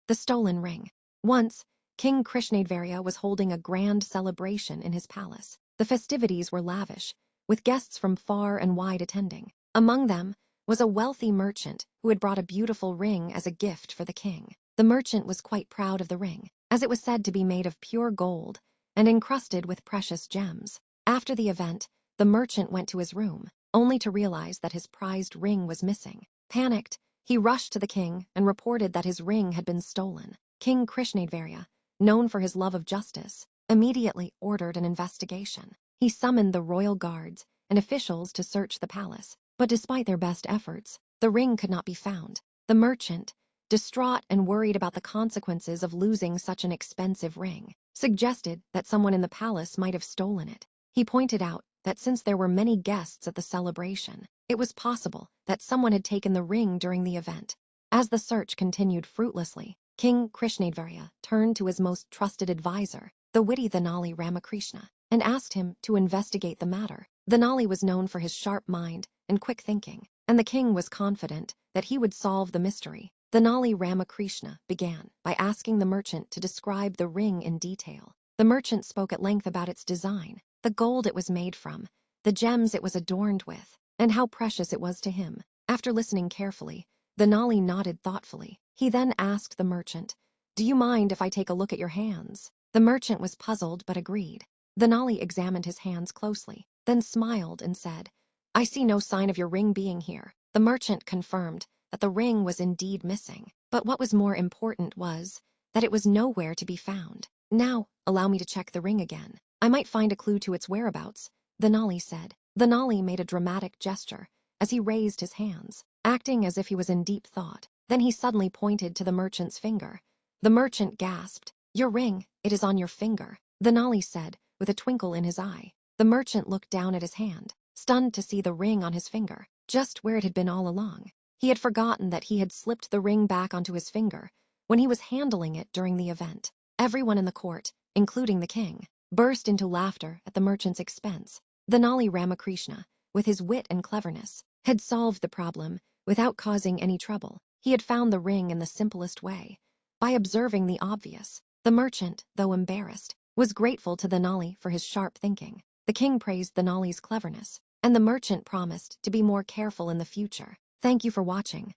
The stolen ring. Once, King Krishnadvarya was holding a grand celebration in his palace. The festivities were lavish, with guests from far and wide attending. Among them was a wealthy merchant who had brought a beautiful ring as a gift for the king. The merchant was quite proud of the ring, as it was said to be made of pure gold and encrusted with precious gems. After the event, the merchant went to his room, only to realize that his prized ring was missing. Panicked, he rushed to the king and reported that his ring had been stolen. King Krishnadvarya, known for his love of justice, immediately ordered an investigation. He summoned the royal guards and officials to search the palace, but despite their best efforts, the ring could not be found. The merchant, distraught and worried about the consequences of losing such an expensive ring, suggested that someone in the palace might have stolen it. He pointed out that since there were many guests at the celebration, it was possible that someone had taken the ring during the event. As the search continued fruitlessly, King Krishnadvarya turned to his most trusted advisor, the witty Thenali Ramakrishna, and asked him to investigate the matter. Thenali was known for his sharp mind and quick thinking, and the king was confident that he would solve the mystery. Thenali Ramakrishna began by asking the merchant to describe the ring in detail. The merchant spoke at length about its design, the gold it was made from, the gems it was adorned with, and how precious it was to him. After listening carefully, Thenali nodded thoughtfully. He then asked the merchant, "Do you mind if I take a look at your hands?" The merchant was puzzled but agreed. Thenali examined his hands closely, then smiled and said, "I see no sign of your ring being here." The merchant confirmed that the ring was indeed missing, but what was more important was that it was nowhere to be found. "Now, allow me to check the ring again. I might find a clue to its whereabouts," Thenali said. Thenali made a dramatic gesture as he raised his hands, acting as if he was in deep thought. Then he suddenly pointed to the merchant's finger. The merchant gasped, "Your ring, it is on your finger," Thenali said, with a twinkle in his eye. The merchant looked down at his hand, stunned to see the ring on his finger, just where it had been all along. He had forgotten that he had slipped the ring back onto his finger when he was handling it during the event. Everyone in the court, including the king, burst into laughter at the merchant's expense. Thenali Ramakrishna, with his wit and cleverness, had solved the problem without causing any trouble. He had found the ring in the simplest way, by observing the obvious. The merchant, though embarrassed, was grateful to Thenali for his sharp thinking. The king praised Thenali's cleverness, and the merchant promised to be more careful in the future. Thank you for watching.